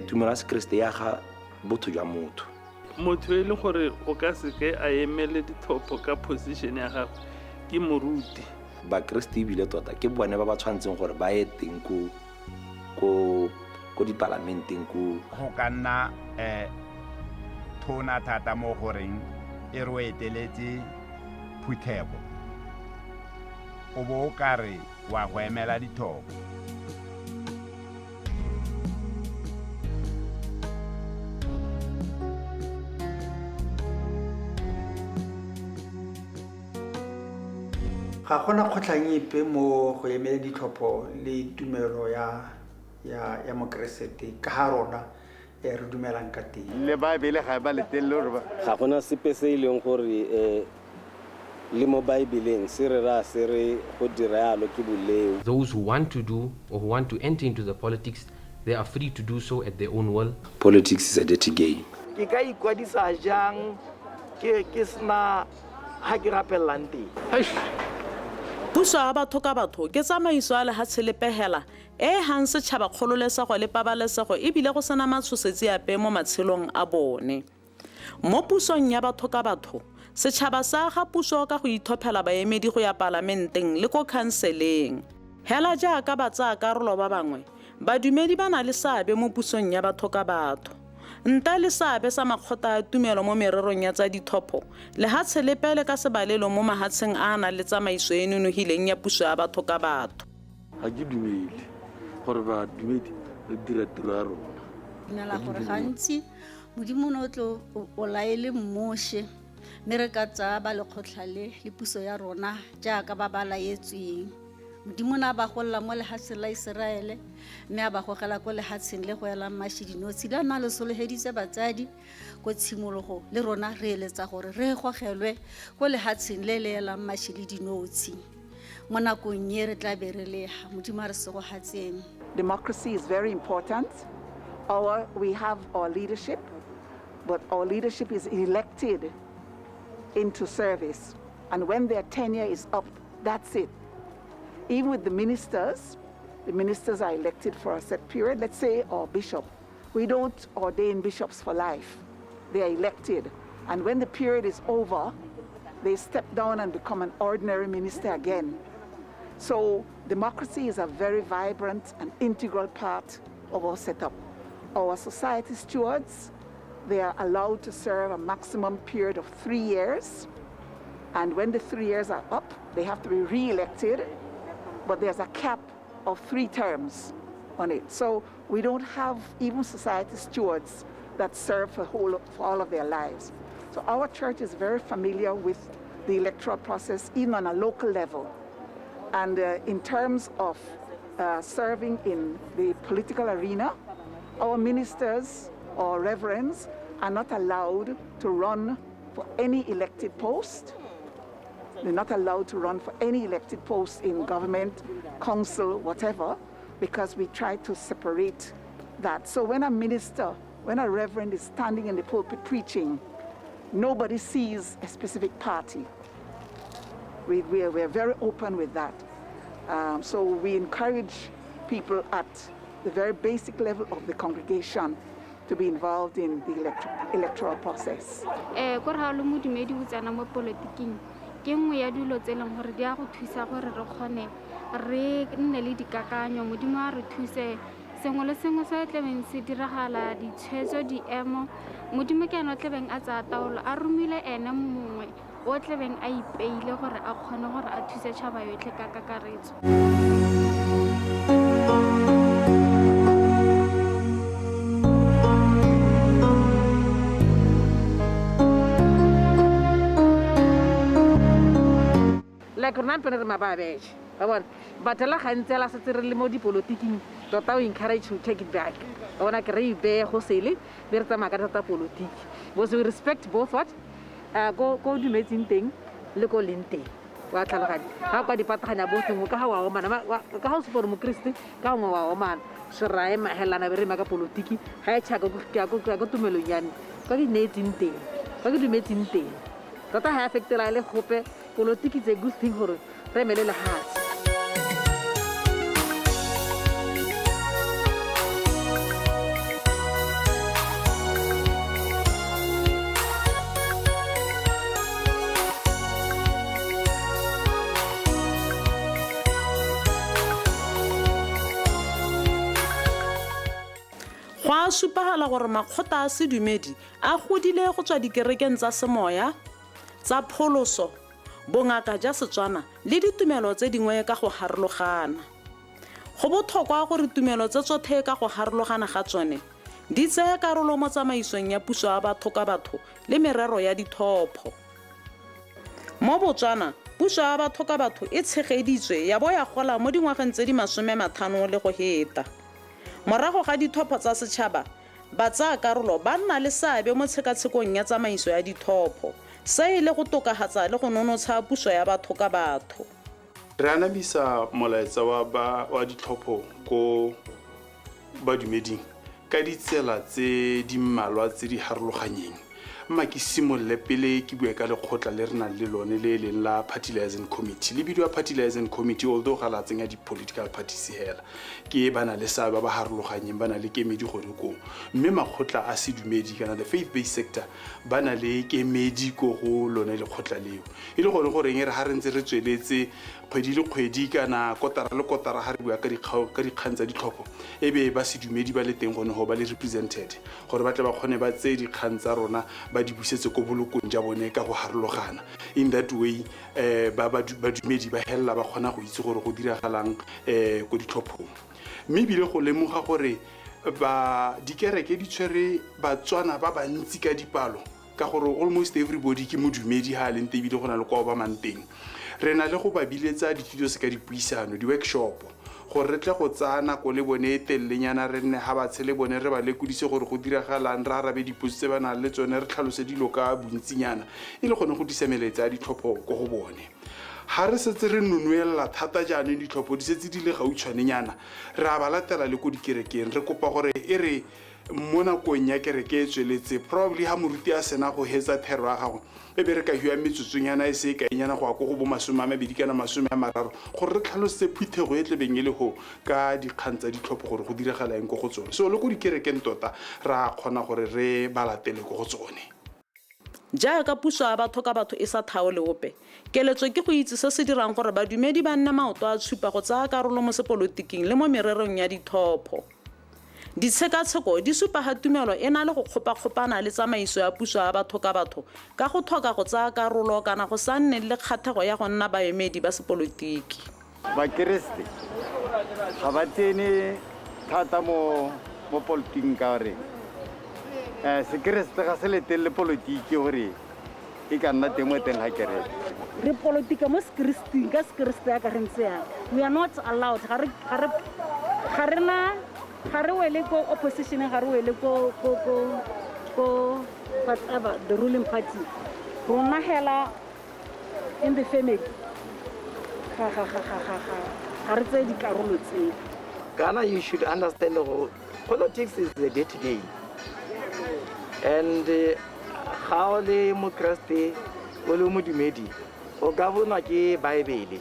tumelo ya sekeresete ya ga botho jwa motho. Motho e le gore o ka se ke a emele dithopo ka position ya gago ke moruti. Bakeresete ebile tota ke bone ba ba tshwanetseng gore ba ye teng ko dipalamenteng ko. Go ka nna thona thata mo goreng e re o eteletse phuthego o bo o ka re wa go emela dithopo. Ga gona kgotlhang epe mo go emela ditlhopho le tumelo ya mokeresete ka ga rona re dumelang ka teng. Le Baebele ga ba le telle gore ba ga gona sepe se ileng gore le mo Baebeleng se re ra se re go dira yalo ke boleu. Those who want to do or who want to enter into the politics, they are free to do so at their own will. Politics is a dirty game. Ke ka ikwadisa jang ke sna ha ke rapellang teng. Puso ya batho ka batho ke tsamaiso ya lehatshe le pehela hang setšhaba kgololesego le pabalesego ebile go sena matshosetsi ape mo matshelong a bone. Mo pusong ya batho ka batho setšhaba sa aga puso ka go ithopela baemedi go ya palamenteng le ko khanseleng. Hela jaaka ba tsaya karolo ba bangwe badumedi ba na le seabe mo pusong ya batho ka batho. Nta le seabe sa makgotla a tumelo mo mererong ya tsa dithopo lehatshe le pele ka sebalelo mo mahatsheng a na le tsamaiso e nonogileng ya puso ya batho ka batho. Ga ke dumele gore ba dumedi le dira tiro ya rona. Nela gore gantsi modimo o tlo o laele mmoshe mme re ka tsaya ba lekgotla le puso ya rona jaaka ba ba laetsweng. Modimo na ba golla mo lehatsheng la Iseraele mme a ba gogela ko lehatsheng le go ela mashidinotsi la na le soloheditse batsadi ko tshimologo le rona re eletsa gore re gogelwe ko lehatsheng le le elang mashidinotsi mo nakong ye re tla be re lega modimo re se go hatseng. Democracy is very important. We have our leadership, but our leadership is elected into service, and when their tenure is up, that's it. Even with the ministers are elected for a set period. Let's say our bishop, we don't ordain bishops for life. They are elected. And when the period is over, they step down and become an ordinary minister again. So democracy is a very vibrant and integral part of our setup. Our society stewards, they are allowed to serve a maximum period of 3 years. And when the 3 years are up, they have to be re-elected. But there's a cap of 3 terms on it. So we don't have even society stewards that serve for all of their lives. So our church is very familiar with the electoral process, even on a local level. And in terms of serving in the political arena, our ministers or reverends are not allowed to run for any elected post. They're not allowed to run for any elected post in government, council, whatever, because we try to separate that. So when a minister, when a reverend is standing in the pulpit preaching, nobody sees a specific party. We're very open with that. So we encourage people at the very basic level of the congregation to be involved in the electoral process. Ke nngwe ya dilo tse leng gore di a go thusa gore re kgone re nne le dikakanyo modimo a re thuse sengwe le sengwe se tlebeng se diragala ditshwetso diemo modimo ke ena o tlebeng a tsaya taolo a romile ene mongwe o tlebeng a ipeile gore a kgone gore a thuse tšhaba yotlhe ka kakaretso. Like rona pele re mababeje ba bona batho la gantse la se re le mo dipolotiking tota o encourage to take it back ba bona ke re be go sele be re tsamaya ka tota politiki because we respect both what go dumetseng teng le go leng teng wa tlhaloganya ga kwa dipataganya botlhong ka ga wa omana ka ga o se gore mokristi ka ngwe wa omana se rae mahelana be re maka politiki ga e tšhaka go tumelong yane ka ke neetseng teng ka ke dumetseng teng tota ga affectela le gope politiki is a good thing gore re emele lehatshe. go a supagala gore makgotla a sedumedi a godile go tswa dikerekeng tsa semoya tsa pholoso bongaka ja Setswana le ditumelo tse dingwe ka go harologana. Go botlhokwa gore tumelo tse tsotlhe ka go harologana ga tsone di tsaya karolo mo tsamaisong ya puso ya batho ka batho le merero ya dithopho. Mo Botswana puso ya batho ka batho e tshegeditswe ya bo ya gola mo dingwageng tse di 50 le go heta. Morago ga dithopho tsa setšhaba ba tsaya karolo ba nna le seabe mo tshekatshekong ya tsamaiso ya dithopho se e le go tokagatsa le go nonotsha puso ya batho ka batho. Re anamisa molaetsa wa dithopho ko badumeding ka ditsela tse di mmalwa tse di harologanyeng. Mma ke simolle pele ke bua ka lekgotla le re nang le lone le leng la Party Liaison Committee. Le bidiwa Party Liaison Committee although ga la tsenya di-political parties hela ke bana le seabe ba harologanyeng ba na le kemedi gore ko mme makgotla a sedumedi kana the faith based sector ba na le kemedi ko go lone lekgotla leo e le gore goreng re ha re ntse re tsweletse kgwedi le kgwedi kana kotara le kotara ha re bua ka dikgang tsa ditlhopho ebe ba sedumedi ba le teng gone go ba le represented gore ba tle ba kgone ba tse dikgang tsa rona ba di busetse ko bolokong ja bone ka go harologana. In that way ba dumedi ba hella ba kgona go itse gore go diragalang ko ditlhophong mme bile go lemoga gore ba dikereke di tshwere Batswana ba bantsi ka dipalo ka gore almost everybody ke modumedi ha le ntebile go na le kwa ba manteng. Re na le go ba biletsa dithuto se ka dipuisano di-workshop gore re tle go tsaya nako le bone e telelenyana re nne ga ba tshele bone re ba lekudise gore go diragalang re arabe dipotso tse ba nang le tsone re tlhalose dilo ka bontsinyana e le gone go disemeletsa ya ditlhopho ko go bone. Ha re setse re nonoelela thata jaanong ditlhopho di setse di le gautshwanenyana re a ba latela le ko dikerekeng re kopa gore e re mo nakong ya kereke e tsweletse probably ha moruti a sena go hetsa thero ya gago e be re ka hua metsotsonyana e se kaenyana go a ko go bo 20 kana 30 gore re tlhalose phithego e tlebeng e le go ka dikgang tsa ditlhopho gore go diragala eng ko go tsone so le go dikerekeng tota ra kgona gore re balatele ko go tsone. Jaaka puso ya batho ka batho e sa thaole ope keletso ke go itse se se dirang gore badumedi ba nna maoto a tshupa go tsaya karolo mo sepolotiking le mo mererong ya dithopho. Ditshekatsheko di supa ga tumelo e na le go kgopakgopana le tsamaiso ya puso ya batho ka batho ka go tlhoka go tsaya karolo kana go sa nne le kgathego ya go nna baemedi ba sepolotiki. Bakeresete ga ba tsene thata mo politiking ka gore sekeresete ga se letelle politiki gore e ka nna teng mo teng ga kereke re politika mo sekeresting ka sekeresete ya ka re ntse yang we are not allowed ga re wele ko opposition ga re wele ko whatever the ruling party rona hela in the family ga re tse dikarolo tse. Ghana, you should understand politics is the day-to-day. And how the democracy will modumedi or governor ke Bible.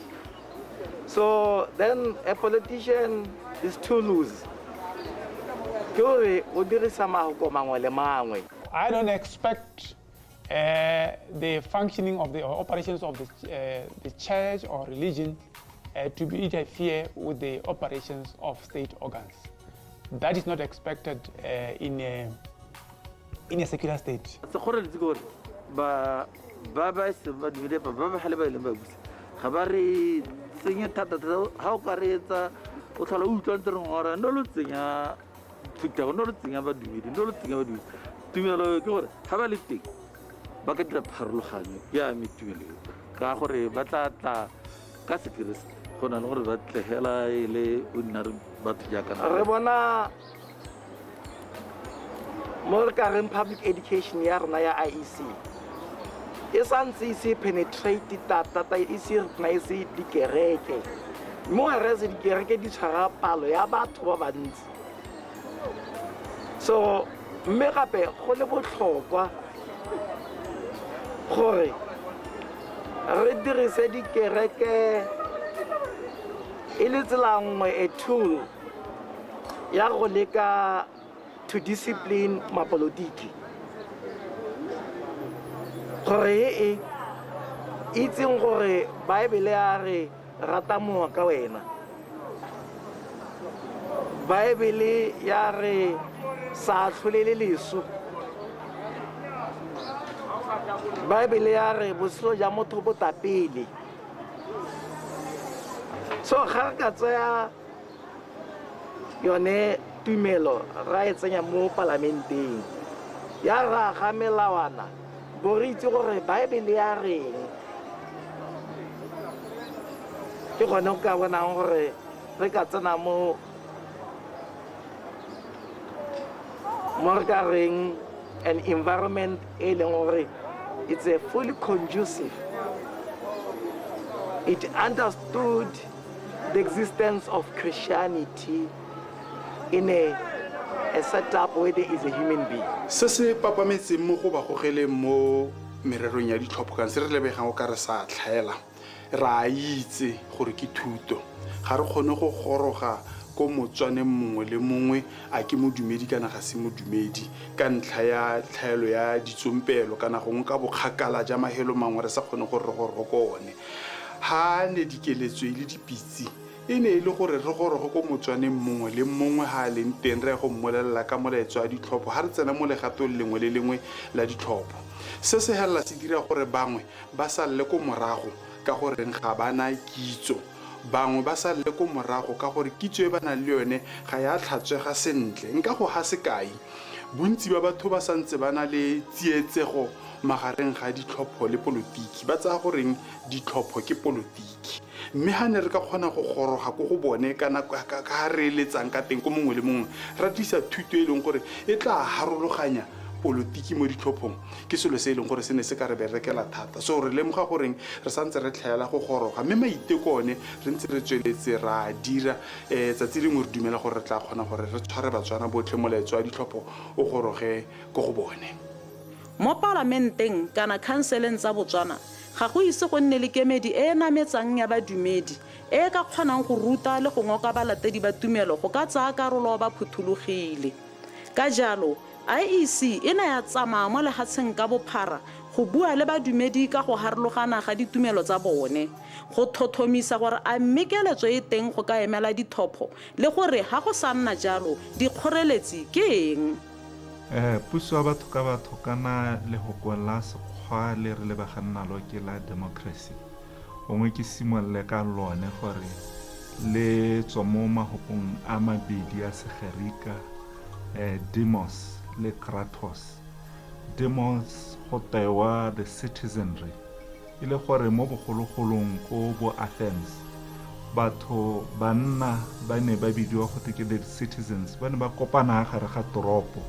So then a politician is too loose. I don't expect the functioning of the operations of the church or religion to be interfere with the operations of state organs. That is not expected in a secular state. Public education ya IEC e santse se penetrate tata e se recognize dikereke mo re se dikereke di tshwara palo ya batho ba bantsi. So mme gape go le botlhokwa gore re dirise dikereke e le tsela nngwe a tool ya go leka to discipline mapolotiki gore e itseng gore Bible ya re rata mowa ka wena baebele ya re sa tlholele leso, baebele ya re botshelo ja motho bo tapele. So ga re ka tsaya yone tumelo ra e tsenya mo parlamenteng ya ra ga melawana bo re itse gore baebele ya reng, ke gone go ka bonang gore re ka tsena mo re ka reng an environment e leng gore it's a fully conducive. It understood the existence of Christianity in a setup where there is a human being. Se se papametseng mo go ba gogeleng mo mererong ya ditlhopho ka se re lebegang o ka re sa tlhaela ra itse gore ke thuto ga re kgone go goroga ko motswaneng mongwe le mongwe a ke modumedi kana ga se modumedi ka ntlha ya tlhaelo ya ditsompelo kana gongwe ka bokgakala ja mahelo mangwe re sa kgone gore re go rokone ha ne dikeletswe le dipitsi e ne e le gore re goroge ko motswaneng mongwe le mongwe ha leng teng re go mmolelela ka molaetso a ditlhopho ha re tsena mo legatong lengwe le lengwe la ditlhopho. Se se hela se dira gore bangwe ba salle ko morago ka gore ga bana kitso, bangwe ba salle ko morago ka gore kitso e ba nang le yone ga ya tlhatswega sentle. Nka go ha sekai bontsi ba batho ba santse ba na le tsietsego magareng ga ditlhopho le politiki, ba tsaya goreng ditlhopho ke politiki. Mme ha ne re ka kgona go goroga go go bone kana ka re letsang ka teng ko mongwe le mongwe ra tlisa thuto e leng gore e tla harologanya politiki mo ditlhophong, ke selo se e leng gore se ne se ka re berekela thata. So re lemoga goreng re santse re tlhaela go goroga mme maiteko one re ntse re tsweletse ra dira tsatsi lengwe re dumela gore re tla kgona gore re tshware batswana botlhe molaetso wa ditlhopho o goroge go go bone. Mo parlamenteng kana councileng tsa Botswana ga go ise go nne le kemedi e nametsang ya badumedi e ka kgonang go ruta le go ngoka balatedi ba tumelo go ka tsaya karolo ba phuthulogile. Ka jalo IEC e na ya tsamaya mo lehatsheng ka bophara go bua le badumedi ka go harologana ga ditumelo tsa bone, go thothomisa gore a mmekeletso e teng go ka emela dithopho le gore ha go sa nna jalo dikgoreletsi ke eng. Puso ya batho ka batho kana lehoko la sekgwa le re lebaganna lo ke la democracy gongwe ke simolle ka lone gore le tswa mo mahopong a mabedi a segerika demos le kratos. Demos go tewa the citizenry e le gore mo bogologolong ko bo Athens batho banna ba ne ba bidiwa go ke the citizens ba ne ba kopana gare ga toropo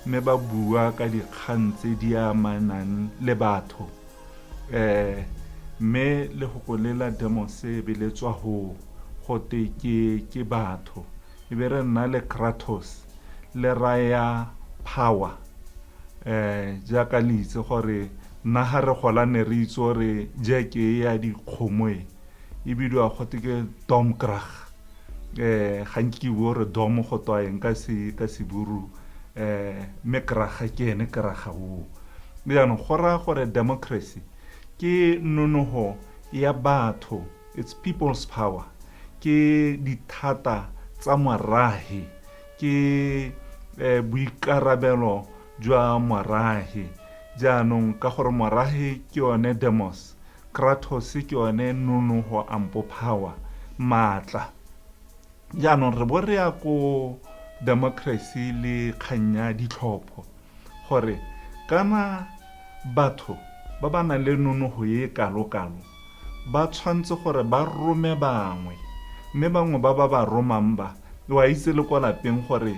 mme ba bua ka dikgang tse di amanang le batho mme le go kolela demos e beletswa ho gote ke batho e be re nna le kratos le raya power jaaka le itse gore nna ga re golane re itse gore jeke ya dikgomoe e bidiwa gote ke domkrag gantsi bo re dom go toeng ka se buru mekraga ke ene kraga o jaanong go raya gore democracy ke nonogo ya batho, it's people's power, ke dithata tsa morahe, ke boikarabelo jwa morahe. Jaanong ka gore morahe ke yone demos, kratos ke yone nonogo ampo power, maatla. Jaanong re bo re ya ko democracy le kganya ditlhopho gore kana batho ba ba na le nonogo ye kalo-kalo ba tshwantse gore ba rome bangwe mme bangwe ba romang ba wa itse le kwa lapeng gore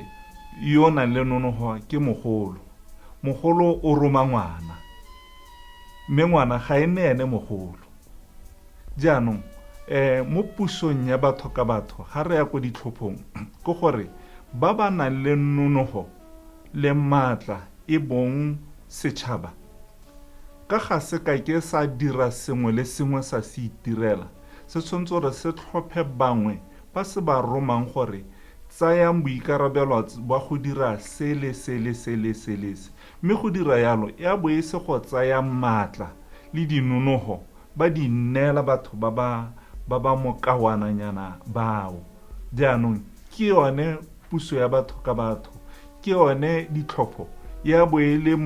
yo na le nonogo ke mogolo o roma ngwana mme ngwana ga ene ene mogolo. Jaanong mo pusong ya batho ka batho ga re ya go ditlhophong go gore ba ba na le nonogo le maatla e bong setšhaba ka ga se ka ke sa dira sengwe le sengwe sa se itirela se tshwanetse gore se tlhophe bangwe ba se ba romang gore tsayang boikarabelo ba go dira sele mme go dira yalo ya bo e se go tsaya maatla le dinonogo ba di neela batho ba ba mokawananyana bao. Jaanong ke yone puso ya batho ka batho ke yone ditlhopho ya boele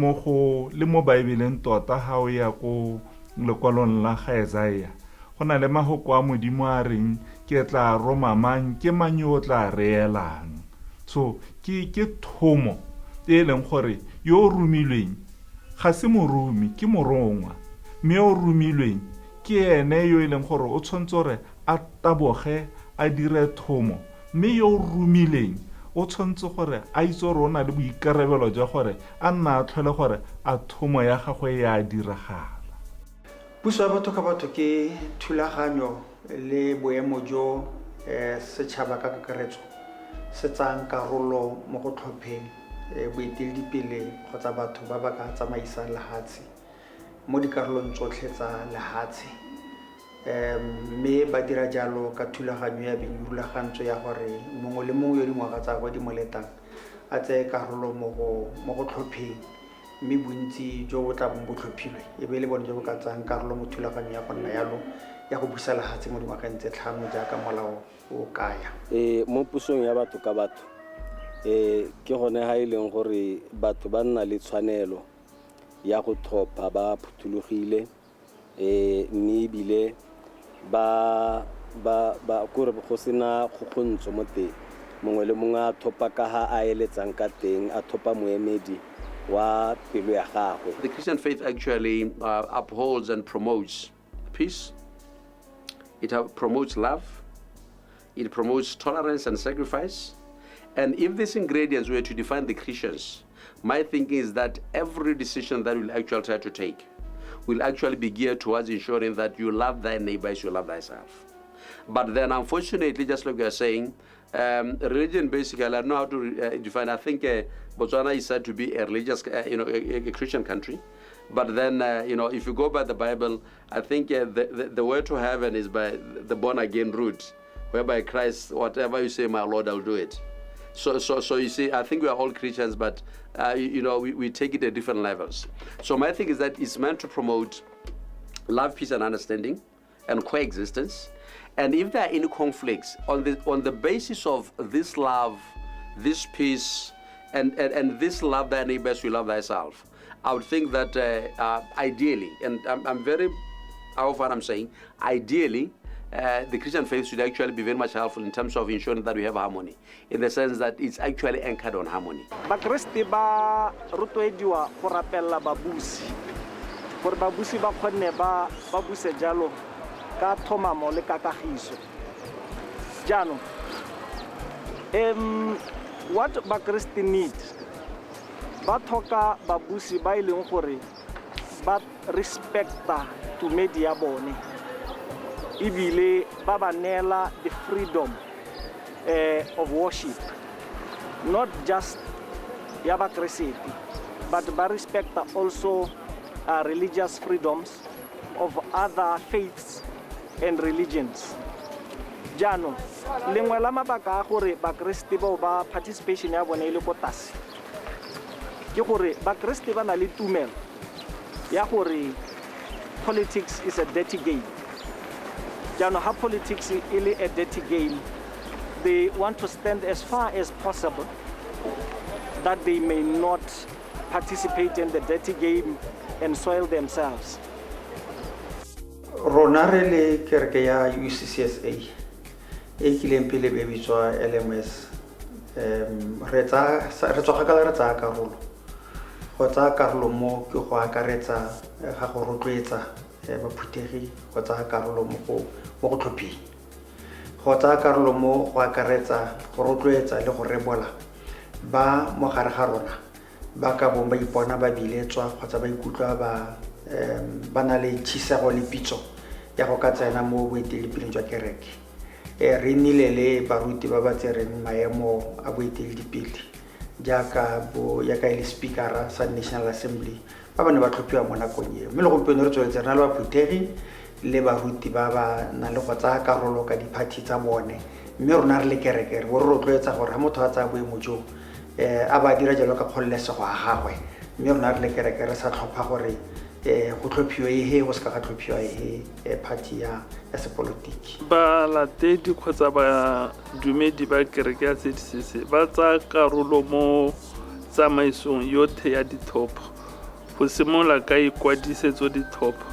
le mo Baebeleng tota ha o ya ko lekwalong la ga Isaiah go na le mahoko a Modimo a reng ke tla romamang ke mang yo o tla reelang. So ke thomo e leng gore yo o rumilweng ga se morumi ke morongwa mme o rumilweng ke ene yo e leng gore o tshwanetse gore a taboge a dire thomo mme yo o rumileng o tshwanetse gore a itse gore o na le boikarabelo jwa gore a nna a tlhole gore a thomo ya gagwe ya diragala. Puso ya batho ka batho ke thulaganyo le boemo jo setšhaba ka kakaretso se tsang karolo mo go tlhopheng boeteledipele kgotsa batho ba ba ka tsamaisang lehatshe mo dikarolong tsotlhe tsa lehatshe. Mme ba dira jalo ka thulaganyo ya rulagantsho ya gore mongwe le mongwe yo dingwaga tsa go di moletang a tseye karolo mo go tlhopheng mme bontsi jo bo tla bong bo tlhophilwe e be le bone jo bo ka tsang karolo mo thulaganyo ya go nna yalo ya go busa lehatshe mo dingwageng tse 5 jaaka molao o kaya. Mo pusong ya batho ka batho ke gone ha e leng gore batho ba nna le tshwanelo ya go tlhopha ba phuthulogile mme ebile ba kore go sena gogontso mo teng mongwe le mongwe a thopa ka ha a eletsang ka teng a thopa moemedi wa pelo ya gagwe. The Christian faith actually upholds and promotes peace. It promotes love. It promotes tolerance and sacrifice. And if these ingredients were to define the Christians, my thinking is that every decision that we'll actually try to take will actually be geared towards ensuring that you love thy neighbor as you love thyself. But then unfortunately, just like we are saying, religion basically, I don't know how to define. I think Botswana is said to be a religious, a Christian country. But then, if you go by the Bible, I think the way to heaven is by the born-again route, whereby Christ, whatever you say, my Lord, I'll do it. So you see, I think we are all Christians, but we take it at different levels. So my thing is that it's meant to promote love, peace, and understanding, and coexistence. And if there are any conflicts on the basis of this love, this peace, and this love thy neighbor as you love thyself, I would think that ideally, and I'm very aware of what I'm saying, ideally, the Christian faith should actually be very much helpful in terms of ensuring that we have harmony, in the sense that it's actually anchored on harmony. Bakriste ba rotloediwa go rapella babusi gore babusi ba kgonne ba buse jalo ka thomamo le ka kagiso. Jaanong what Bakriste need ba thoka babusi ba ileng gore ba respecta tumedi ya bone ibile ba ba neela the freedom of worship, not just ya Bakriste, but ba respecta also religious freedoms of other faiths and religions. Jaanong lengwe la mabaka a gore Bakriste ba participation ya bone ile ko tlase ke gore Bakriste ba na le tumelo ya gore politics is a dirty game. Jaanong ha politics is a dirty game, they want to stand as far as possible that they may not participate in the dirty game and soil themselves. Rona re le kereke ya UCCSA e kileng pele be bitswa LMS re tswa kgakala re tsaya karolo go tsaya karolo mo ke go akaretsa ga go rotloetsa baphuthegi go tsaya karolo mo go tlhopheng go tsaya karolo mo go akaretsa go rotloetsa le go rebola ba mo gare ga rona ba ka bong ba ipona ba biletswa kgotsa ba ikutlwa ba na le tshisego le pitso ya go ka tsena mo boeteledipeleng jwa kereke. Re nnile le baruti ba ba tsereng maemo a boeteledipele jaaka e le speakera sa National Assembly ba ba ne ba tlhophiwa mo nakong eo, mme le gompieno re tsweletse re na le baphuthegi le baruti ba ba na le go tsaya karolo ka diphathi tsa bone, mme rona re le kereke re bo re rotloetsa gore ga motho a tsaya boemo jo a ba dira jalo ka kgololesego ya gagwe, mme rona re le kereke re sa tlhopha gore go tlhophiwa ehe go se ka ga tlhophiwa ehe party ya sepolotiki. Balatedi kgotsa badumedi ba kereke ya ZCC ba tsa karolo mo tsamaisong yotlhe ya dithopo go simolola ka ikwadisetso dithopo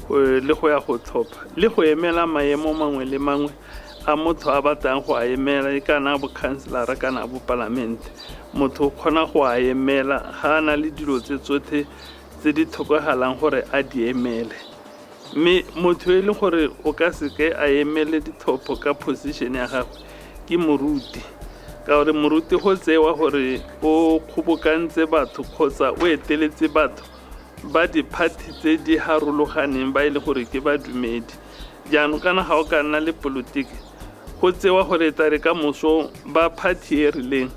le go ya go tlhopha le go emela maemo mangwe le mangwe a motho a batlang go a emela e kana bokhanselara kana bopalamente. Motho o kgona go a emela ga a na le dilo tse tsotlhe tse di tlhokagalang gore a di emele. Mme motho e leng gore o ka seke a emele dithopo ka position ya gagwe ke moruti, ka gore moruti go tsewa gore o kgobokantse batho kgotsa o eteletse batho ba di-party tse di harologaneng ba e le gore ke badumedi. Jaanong kana ga o ka nna le polotiki go tsewa gore tare ka moso ba party e rileng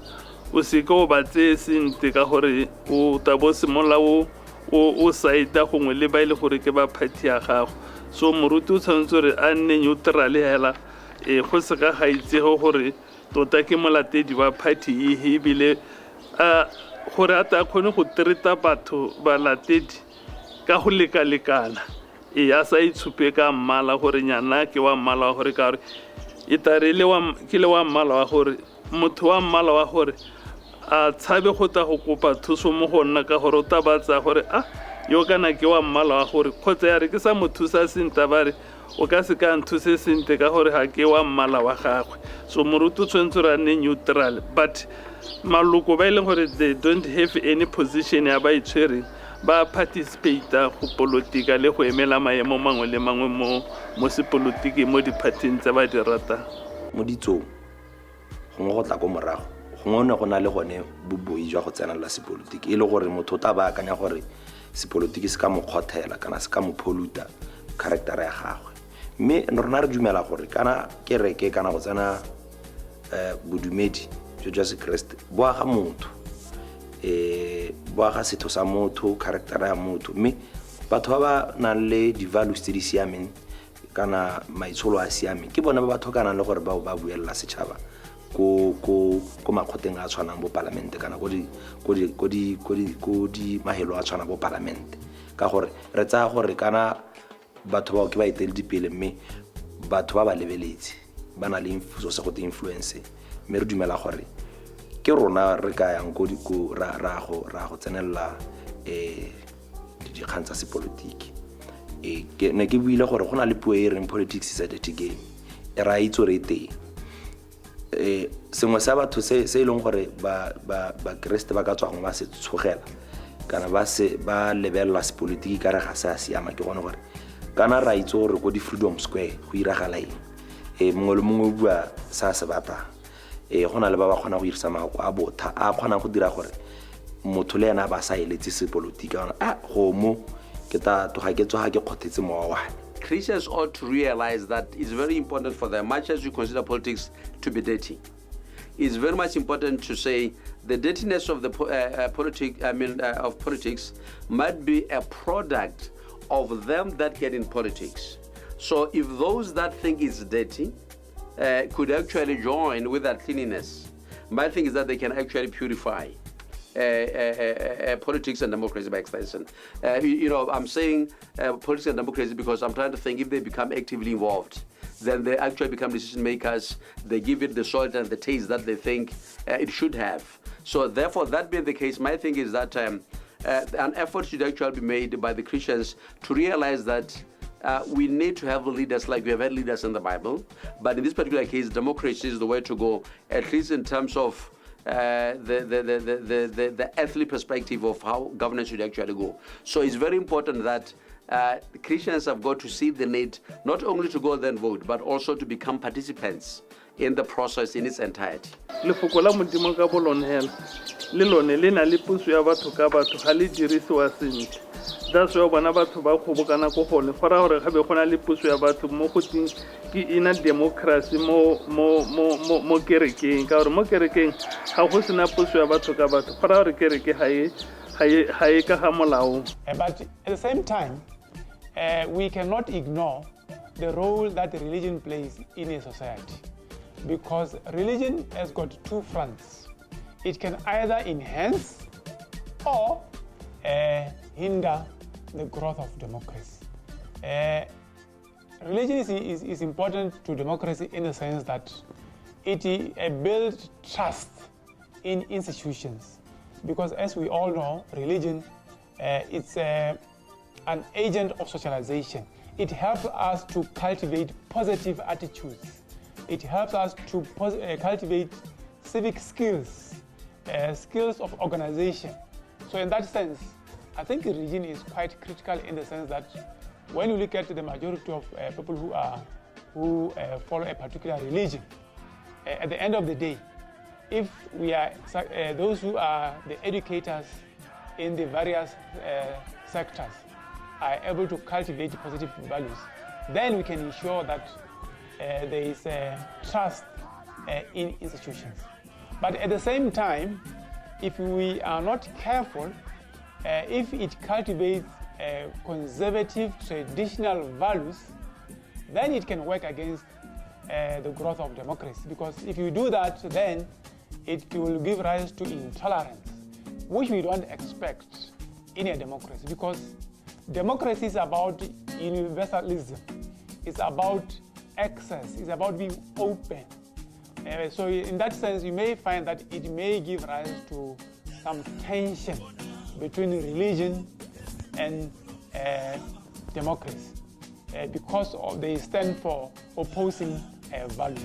o seke o ba tseye sente ka gore o tabo semolao o saita gongwe le ba e le gore ke ba party ya gago. So moruti o tshwanetse gore a nne neutral hela go se ka ga itsego gore tota ke molatedi wa party e ebile gore a ta kgone go treata batho balatedi ka go lekalekana a sa itshupe ka mmala gore nyana ke wa mmala wa gore ka gore e tare ke le wa mmala wa gore motho wa mmala wa gore a tshabe go ta go kopa thuso mo go nna ka gore o tabatsa gore yo kana ke wa mmala wa gore kgotsa ya re ke sa mo thusa senta ba re o ka se ka nthuse sente ka gore ga ke wa mmala wa gagwe. So moruti o tshwanetse re a nne neutral, but maloko ba e leng gore they don't have any position ya ba itshwereng ba participate go politika le go emela maemo mangwe le mangwe mo sepolotiki mo di-partying tse ba di ratang. Mo ditsong gongwe go tla ko morago gongwe ne go na le gone boboi jwa go tsenela sepolotiki e le gore motho o tla ba akanya gore sepolotiki se ka mo kgothela kana se ka mo poluta character ya gagwe. Mme rona re dumela gore kana kereke kana go tsena bodumedi jo jwa sekreste bo aga motho bo aga setho sa motho character ya motho. Mme batho ba ba nang le di-values tse di siameng kana maitsholo a siameng ke bona ba batho kana le gore ba buelela setšhaba ko makgotleng a tshwanang bo palamente kana ko di mahelo a tshwana bo palamente, ka gore re tsaya gore kana batho bao ke ba eteledipele mme batho ba ba lebeletse ba na le se go te influence. Mme re dumela gore ke rona re ka yang ko ra go tsenelela dikgang tsa sepolotiki. Ne ke buile gore go na le puo e reng politics is a dirty game e ra itse re teng. Sengwe sa batho se e leng gore ba kreste ba ka tswa go ba se tshogela kana ba lebelela sepolotiki ka re ga se a siama ke gone gore kana ra itse gore go di Freedom Square go iragala eng mongwe le mongwe o bua sa se batla. Go na le ba ba kgona go irisa maako a botha a kgona go dira gore motho le yena ba sa eletse sepolotiki go mo ke ta toga ke tsoga ke kgothetse mowa wa. Christians ought to realize that it's very important for them, much as we consider politics to be dirty. It's very much important to say the dirtiness of the of politics might be a product of them that get in politics. So if those that think it's dirty could actually join with that cleanliness, my thing is that they can actually purify politics and democracy by extension. I'm saying politics and democracy because I'm trying to think if they become actively involved, then they actually become decision makers. They give it the salt and the taste that they think it should have. So therefore, that being the case, my thing is that an effort should actually be made by the Christians to realize that we need to have leaders like we have had leaders in the Bible. But in this particular case, democracy is the way to go, at least in terms of the earthly perspective of how governance should actually go. So it's very important that the Christians have got to see the need not only to go there and vote, but also to become participants in the process in its entirety. Lefoko la modimo ka bolone hela le lone le na le puso ya batho ka batho ga le dirisiwa sentle. That's why bona batho ba kgobokana go gone fora gore ga be gona le puso ya batho mo go ting ke ina democracy mo kerekeng ka gore mo kerekeng ga go sena puso ya batho ka batho fora gore kereke ga e ka ga molao. But at the same time, we cannot ignore the role that religion plays in a society, because religion has got two fronts. It can either enhance or hinder the growth of democracy. Religion is important to democracy in the sense that it builds trust in institutions, because as we all know, religion it's an agent of socialization. It helps us to cultivate positive attitudes. It helps us to cultivate civic skills, skills of organization. So in that sense, I think religion is quite critical in the sense that when you look at the majority of people who follow a particular religion, at the end of the day, if we are those who are the educators in the various sectors are able to cultivate positive values, then we can ensure that there is trust in institutions. But at the same time, if we are not careful, if it cultivates conservative traditional values, then it can work against the growth of democracy. Because if you do that, then it will give rise to intolerance, which we don't expect in a democracy, because democracy is about universalism. It's about access. It's about being open. So in that sense, you may find that it may give rise to some tension between religion and democracy, because they stand for opposing values.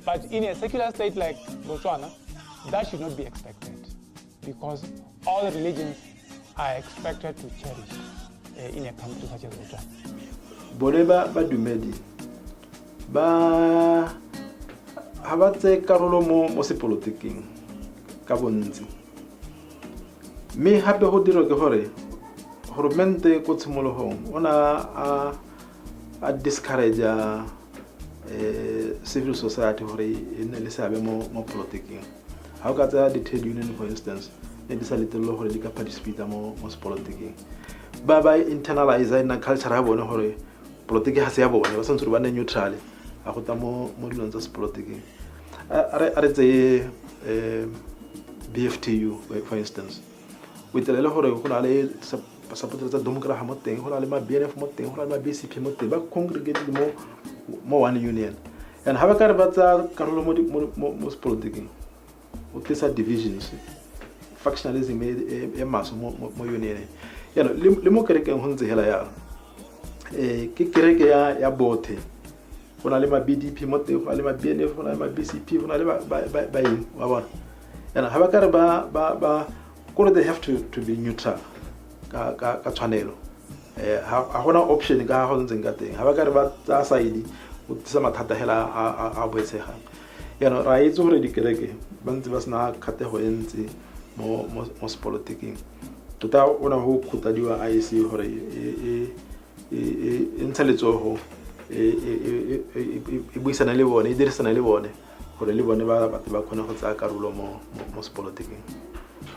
But in a secular state like Botswana, that should not be expected, because all religions are expected to cherish in a country such as Botswana. Boleba ba dumedi ba ha ba tse karolo mo sepolotiking ka bontsi, mme hape go dira ke gore governmente ko tshimologong ona a discourage civil society gore e ne le seabe mo politicking. Ha o ka tsaya the trade union for instance, ne di sa letlelelo gore di ka participate mo politicking. Ba internalize in culture ya bone gore politics ha se ya bone, ba santse ba ne neutral a go ta mo dilong tsa politicking. Are tse BFTU for instance, with le gore go na le support tsa democracy mo teng, go na le ma BNF mo teng, go na le ma BCP mo teng, ba congregate mo one union. And ha ba ka re ba tsa karolo mo politicking, o tlisa divisions, factionalism e maso mo union. Le mo kerekeng ho ntse hela ya ke kereke ya bothe, go na le ma BDP mo teng, go na le ma BNF, go na le ma BCP, go na le ba eng wa bona. And ha ba ka re ba they have to be neutral ka tshwanelo. Ha gona option ka go ntse ka teng, ha ba ka re ba tsa side o tsama mathata hela a boetsega. Ra itse gore dikereke ba ntse ba sena kgatego e ntse mo politicking. Tota ona ho khutadiwa IEC gore e ntsha letsogo e buisana le bone, e dirisana le bone gore le bone ba kgona go tsaya karolo mo politicking.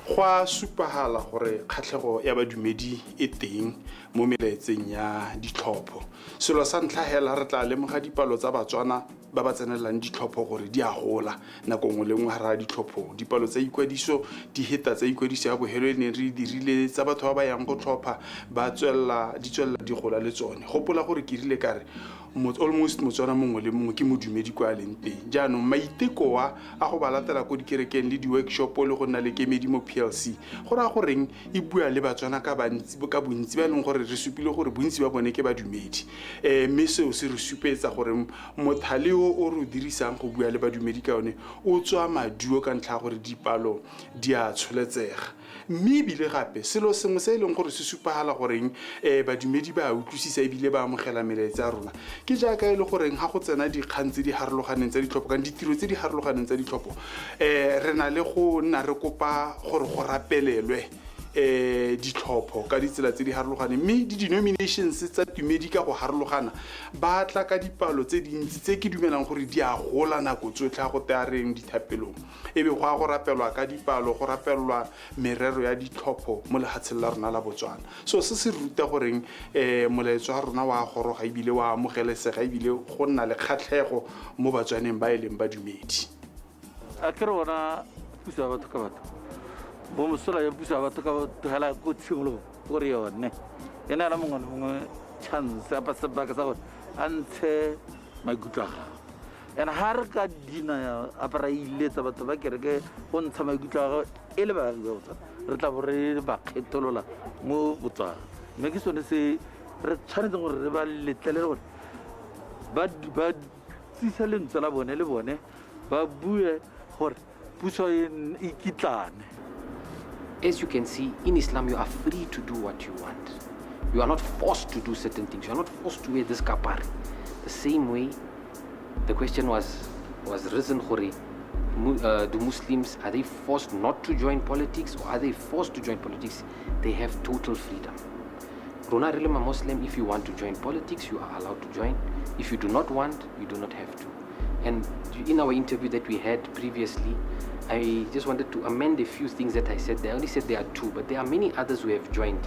Go a supagala gore kgatlhego ya badumedi e teng mo melaetseng ya ditlhopho. Selo sa ntlha hela re tla lemoga dipalo tsa Batswana ba ba tsenelang ditlhopho gore di a gola nako nngwe le nngwe ga ra ditlhopho. Dipalo tsa ikwadiso di heta tsa ikwadiso ya bohelo ne re dirile tsa batho ba ba yang go tlhopha ba tswella di gola le tsone. Gopola gore ke rile kare almost Motswana mongwe le mongwe ke modumedi kwa leng teng. Jaanong maiteko a go ba latela ko dikerekeng le di-workshop le go nna le kemedi mo PLC go raya goreng e bua le Batswana ka bontsi ba leng gore re supile gore bontsi ba bone ke badumedi. Mme seo se re supetsa gore mothale o re o dirisang go bua le badumedi ka yone o tswa maduo ka ntlha gore dipalo di a tsholetsega. Mme ebile gape selo sengwe se e leng gore se supagala goreng badumedi ba utlwisisa ebile ba amogela melaetsa ya rona ke jaaka e le goreng ga go tsena dikgang tse di harologaneng tsa ditlhopho kana ditiro tse di harologaneng tsa ditlhopho re na le go nna re kopa gore go rapelelwe ditlhopho ka ditsela tse di harologaneng, mme di-denominations tsa tumedi ka go harologana ba tla ka dipalo tse dintsi tse ke dumelang gore di a gola nako tsotlhe go teareng dithapelong. Ebe go a go rapelwa ka dipalo, go rapelwa merero ya ditlhopho mo lehatsheng la rona la Botswana. So se se ruta goreng molaetso wa rona wa goroga ebile wa amogelesega ebile go nna le kgatlhego mo Batswaneng ba e leng badumedi. A ke re bona puso ya batho ka batho mo mosola ya puso ya batho ka batho hela go tshimolo gore yone e na la mongwe le mongwe chance a sebaka sa gore a ntshe maikutlo a gagwe and ha re ka dina a para iletsa batho ba kereke go ntsha maikutlo a gagwe e le baagi ba Botswana re tla bo re ba kgetolola mo Botswana mme ke sone se re tshwanetse gore re ba letlelele gore ba tsisa lentswe la bone le bone ba bue gore puso e kitlane. As you can see, in Islam, you are free to do what you want. You are not forced to do certain things. You are not forced to wear this kapari. The same way, the question was risen, Khori, do Muslims, are they forced not to join politics or are they forced to join politics? They have total freedom. Rona really a Muslim, if you want to join politics, you are allowed to join. If you do not want, you do not have to. And in our interview that we had previously, I just wanted to amend a few things that I said. I only said there are 2, but there are many others who have joined.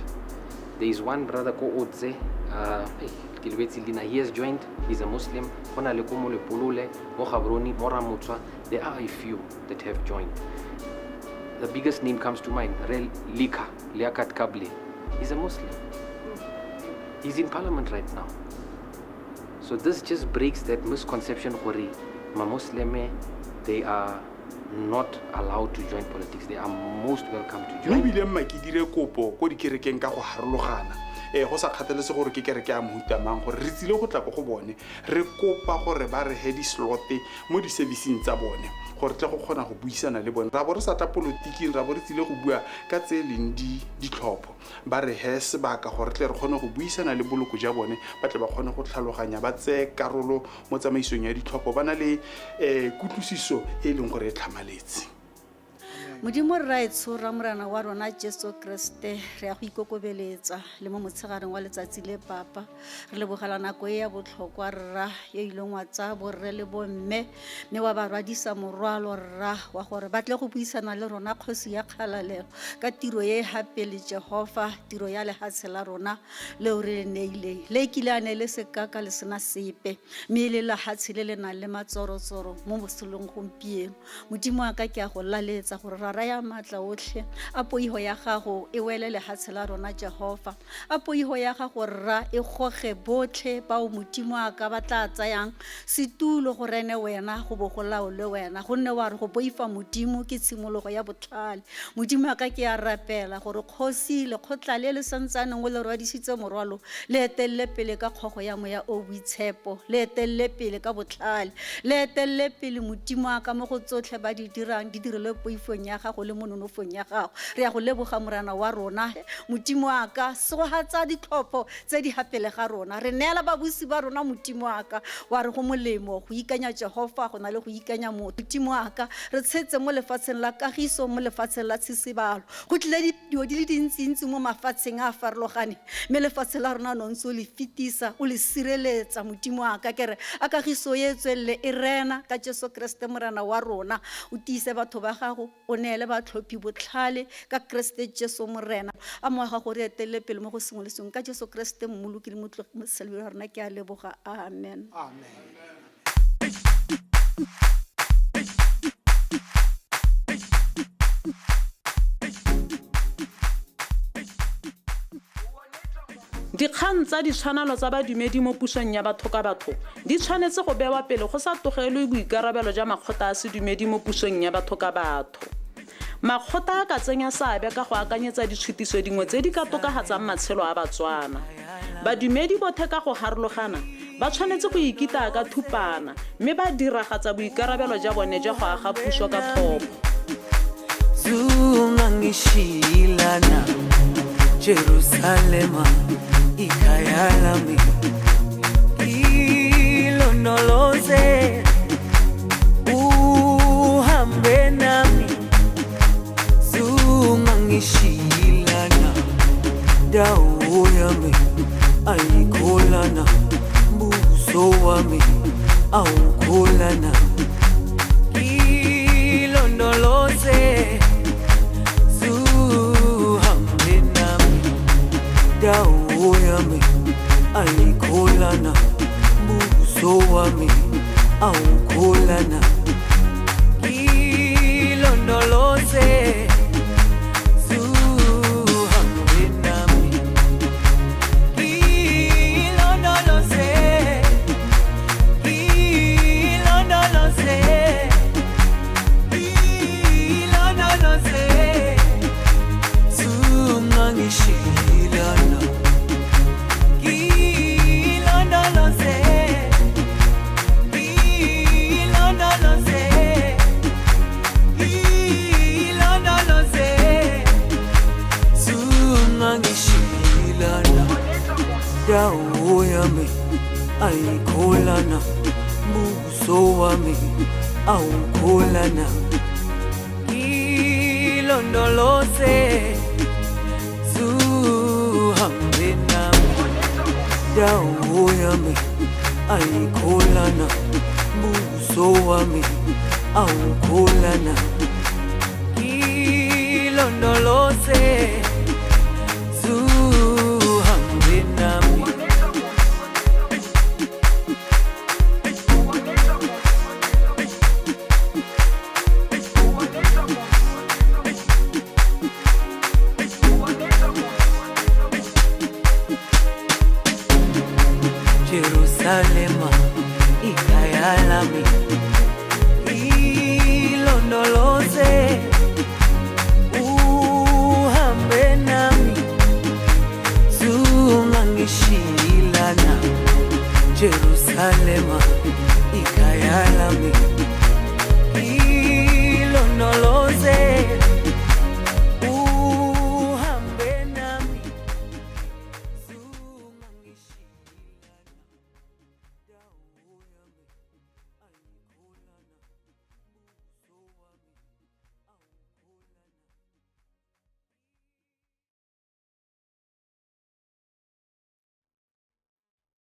There is one brother called Odze. He has joined. He's a Muslim. There are a few that have joined. The biggest name comes to mind, Liaquat Kable. He's a Muslim. He's in parliament right now. So this just breaks that misconception, Khori. Muslim, they are not allowed to join politics. They are most welcome to join. Go sa kgathalese gore ke kereke a mohuta mang gore re tsile go tla go bone re kopa gore ba re he di slote mo di servicing tsa bone gore tle go kgona go buisana le bone ra bo re sa tla politiking ra bo re tsile go bua ka tse leng di tlhopho ba re he sebaka gore tle re kgone go buisana le boloko ja bone ba tle ba kgone go tlhaloganya ba tse karolo mo tsamaisong ya ditlhopho ba na le kutlwisiso e leng gore e tlhamaletse. Modimo re ra etshora morana wa rona Jesu Kriste re ya go ikokobeletsa le mo motshegareng wa letsatsi le papa re lebogela nako e ya botlhokwa rra yo ileng wa tsa borre le bomme mme wa ba rwadisa morwalo rra wa gore ba tle go buisana le rona kgosi ya kgalalelo ka tiro ye hape le Jehova tiro ya lehatshe la rona le o re neile le kilane le sekaka le sena sepe mme le la hatsi le na le matsorotsoro mo bosolong gompieno modimo a ka ke a go laletsa gore raya matla otlhe a poiho ya gago e wele lehatshe la rona Jehova a poiho ya gago rra e goge botlhe ba o modimo a ka batla tsayang situlo go rene wena go bo go laole wena gonne wa re go boifa modimo ke tshimologo ya botlhale modimo a ka ke a rapela gore kgosi le khotla le le santsane go le rwadisitse morwalo le etelle pele ka kgogo ya moya o buitshepo le etelle pele ka botlhale le etelle pele modimo a ka mo go tsotlhe ba di dirang di direle poifong ya gago le mononofong ya gago re ya go leboga morana wa rona modimo wa ka se go hatsa ditlhopho tse di hapele ga rona re neela babusi ba rona modimo wa ka wa re go molemo go ikanya Jehova go na le go ikanya modimo wa ka re tshetse mo lefatsheng la kagiso mo lefatsheng la tshisibalo go tlile dio di le dintsi mo mafatsheng a farologane me lefatshe la rona no ntse le fitisa o le sireletsa modimo wa ka kere a kagiso ye tswelle e rena ka Jesu Kriste morana wa rona o tiise batho ba gago o neele ba tlhophi botlhale ka Kriste Jesu morena a mo ga gore etelle pele mo go sengwe le sengwe ka Jesu Kriste mmoloki le motlo moselwi wa rona ke a leboga amen Dikgang tsa ditshwanelo tsa badumedi mo pusong ya batho ka batho di tshwanetse go bewa pele go sa togelwe boikarabelo ja makgotla a sedumedi mo pusong ya batho ka batho. Makgotla a ka tsenya seabe ka go akanyetsa ditshitiso dingwe tse di ka tokafatsang matshelo a Batswana. Badumedi bothe ka go harologana ba tshwanetse go ikita ka thupana mme ba diragatsa boikarabelo ja bone ja go aga puso ka thopo. Zungangishilana Jerusalema ikayalami ilonoloze uhambe nami zungangishilana dawo yami ayikholana buso wami awukholana ilondoloze dawo yami ayikholana buso wami awukholana ilondoloze zuhambe nami dawo yami ayikholana buso wami awukholana ilondoloze zuhambe nami dawo yami ayikholana buso wami awukholana ilondoloze zuhambe nami Jerusalem